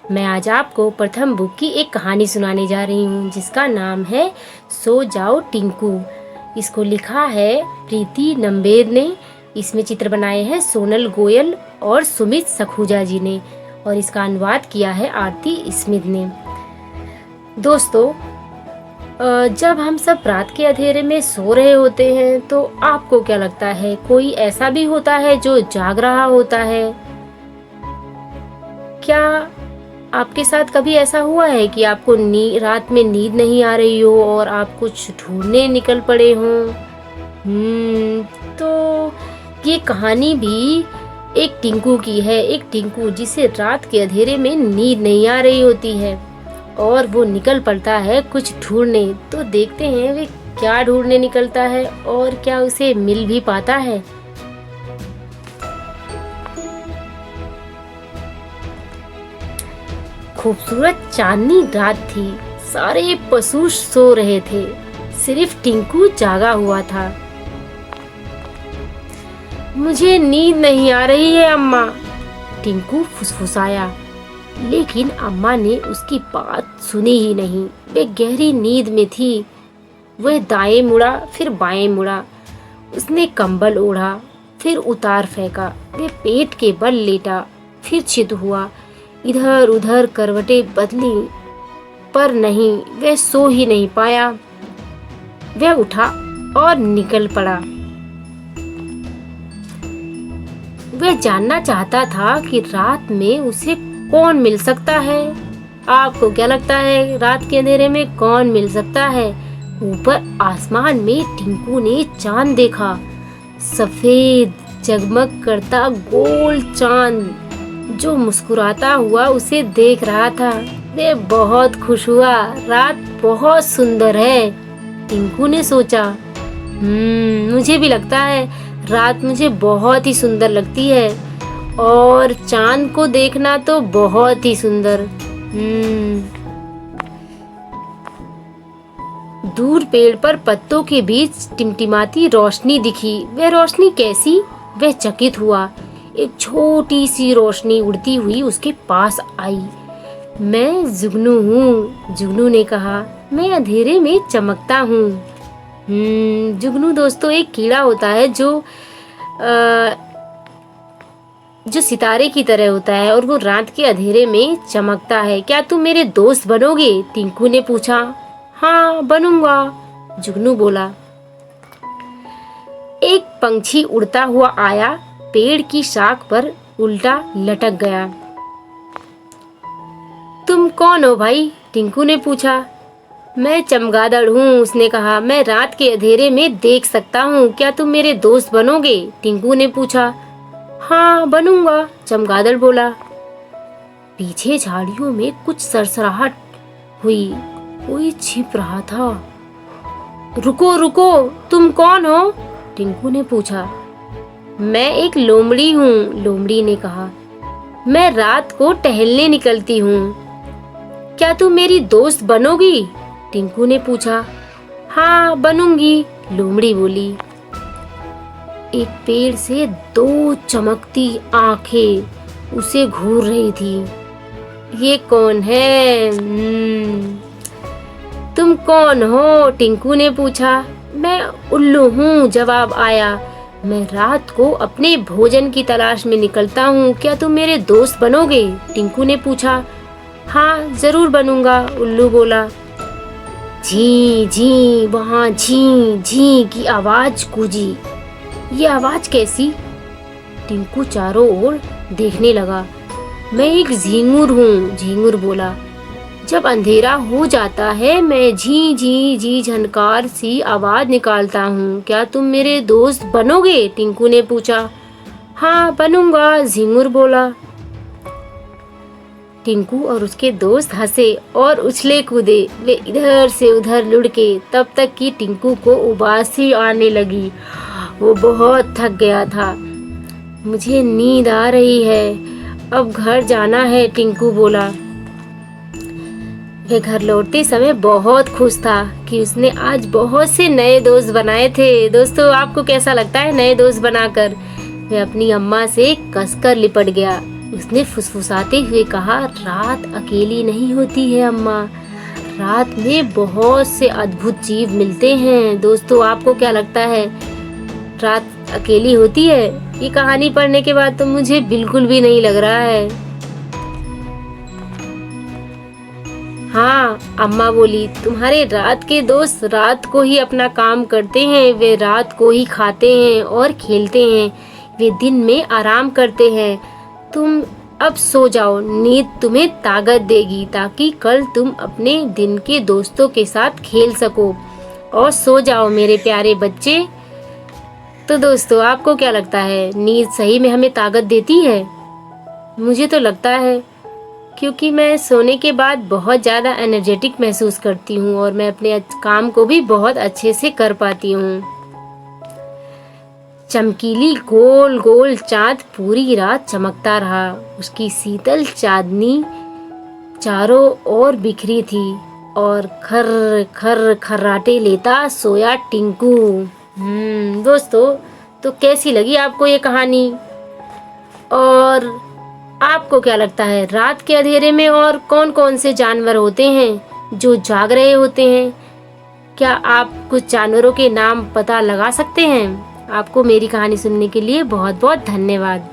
मैं आज आपको प्रथम बुक की एक कहानी सुनाने जा रही हूँ जिसका नाम है सो जाओ टिंकू। इसको लिखा है प्रीति नंबेर ने। इसमें चित्र बनाए हैं सोनल गोयल और सुमित सखूजा जी ने और इसका अनुवाद किया है आरती स्मिथ ने। दोस्तों, जब हम सब रात के अंधेरे में सो रहे होते हैं तो आपको क्या लगता है, कोई ऐसा भी होता है जो जाग रहा होता है? क्या आपके साथ कभी ऐसा हुआ है कि आपको रात में नींद नहीं आ रही हो और आप कुछ ढूंढने निकल पड़े हों? तो ये कहानी भी एक टिंकू की है। एक टिंकू जिसे रात के अंधेरे में नींद नहीं आ रही होती है और वो निकल पड़ता है कुछ ढूंढने। तो देखते हैं वे क्या ढूंढने निकलता है और क्या उसे मिल भी पाता है। खूबसूरत चांदनी रात थी। सारे पशु सो रहे थे, सिर्फ टिंकू जागा हुआ था। मुझे नींद नहीं आ रही है अम्मा, टिंकू फुसफुसाया। लेकिन अम्मा ने उसकी बात सुनी ही नहीं। वे गहरी नींद में थी। वह दाएं मुड़ा फिर बाएं मुड़ा। उसने कंबल ओढ़ा फिर उतार फेंका। वे पेट के बल लेटा फिर चित हुआ। इधर उधर करवटें बदली पर नहीं, वह सो ही नहीं पाया। वह उठा और निकल पड़ा। वह जानना चाहता था कि रात में उसे कौन मिल सकता है। आपको क्या लगता है, रात के अंधेरे में कौन मिल सकता है? ऊपर आसमान में टिंकू ने चांद देखा। सफेद जगमग करता गोल चांद जो मुस्कुराता हुआ उसे देख रहा था। वे बहुत खुश हुआ। रात बहुत सुंदर है, टिंकू ने सोचा। मुझे भी लगता है रात मुझे बहुत ही सुंदर लगती है और चांद को देखना तो बहुत ही सुंदर। दूर पेड़ पर पत्तों के बीच टिमटिमाती रोशनी दिखी। वह रोशनी कैसी? वह चकित हुआ। एक छोटी सी रोशनी उड़ती हुई उसके पास आई। मैं जुगनू हूँ, जुगनू ने कहा। मैं अंधेरे में चमकता हूँ। जुगनू दोस्तों एक कीड़ा होता है जो सितारे की तरह होता है और वो रात के अंधेरे में चमकता है। क्या तुम मेरे दोस्त बनोगे? टिंकू ने पूछा। हाँ बनूंगा, जुगनू बोला। एक पंछी उड़ता हुआ आया, पेड़ की शाख पर उल्टा लटक गया। तुम कौन हो भाई? टिंकू ने पूछा। मैं चमगादड़ हूँ, उसने कहा। मैं रात के अंधेरे में देख सकता हूँ। क्या तुम मेरे दोस्त बनोगे? टिंकू ने पूछा। हाँ बनूंगा, चमगादड़ बोला। पीछे झाड़ियों में कुछ सरसराहट हुई। कोई छिप रहा था। रुको रुको, तुम कौन हो? टिंकू ने पूछा। मैं एक लोमड़ी हूँ, लोमड़ी ने कहा। मैं रात को टहलने निकलती हूँ। क्या तुम मेरी दोस्त बनोगी? टिंकू ने पूछा। हाँ बनूंगी, लोमड़ी बोली। एक पेड़ से दो चमकती आंखें उसे घूर रही थी। ये कौन है? तुम कौन हो? टिंकू ने पूछा। मैं उल्लू हूँ, जवाब आया। मैं रात को अपने भोजन की तलाश में निकलता हूँ। क्या तुम मेरे दोस्त बनोगे? टिंकू ने पूछा। हाँ जरूर बनूंगा, उल्लू बोला। झी झी, वहाँ झी झी की आवाज गूंजी। ये आवाज कैसी? टिंकू चारों ओर देखने लगा। मैं एक झींगुर हूँ, झींगुर बोला। जब अंधेरा हो जाता है मैं झी झी झी झनकार सी आवाज निकालता हूँ। क्या तुम मेरे दोस्त बनोगे? टिंकू ने पूछा। हाँ बनूंगा, झींगुर बोला। टिंकू और उसके दोस्त हंसे और उछले कूदे। वे इधर से उधर लुढ़के तब तक कि टिंकू को उबासी आने लगी। वो बहुत थक गया था। मुझे नींद आ रही है, अब घर जाना है, टिंकू बोला। वह घर लौटते समय बहुत खुश था कि उसने आज बहुत से नए दोस्त बनाए थे। दोस्तों आपको कैसा लगता है नए दोस्त बनाकर? वह अपनी अम्मा से कसकर लिपट गया। उसने फुसफुसाते हुए कहा, रात अकेली नहीं होती है अम्मा, रात में बहुत से अद्भुत जीव मिलते हैं। दोस्तों, आपको क्या लगता है, रात अकेली होती है? ये कहानी पढ़ने के बाद तो मुझे बिल्कुल भी नहीं लग रहा है। हाँ, अम्मा बोली, तुम्हारे रात के दोस्त रात को ही अपना काम करते हैं, वे रात को ही खाते हैं और खेलते हैं, वे दिन में आराम करते हैं। तुम अब सो जाओ, नींद तुम्हें ताकत देगी ताकि कल तुम अपने दिन के दोस्तों के साथ खेल सको। और सो जाओ मेरे प्यारे बच्चे। तो दोस्तों, आपको क्या लगता है, नींद सही में हमें ताकत देती है? मुझे तो लगता है, क्योंकि मैं सोने के बाद बहुत ज़्यादा एनर्जेटिक महसूस करती हूँ और मैं अपने काम को भी बहुत अच्छे से कर पाती हूँ। चमकीली गोल गोल चाँद पूरी रात चमकता रहा। उसकी शीतल चांदनी चारों ओर बिखरी थी और खर खर खर्राटे लेता सोया टिंकू। दोस्तों, तो कैसी लगी आपको ये कहानी? और आपको क्या लगता है, रात के अंधेरे में और कौन कौन से जानवर होते हैं जो जाग रहे होते हैं? क्या आप कुछ जानवरों के नाम पता लगा सकते हैं? आपको मेरी कहानी सुनने के लिए बहुत बहुत धन्यवाद।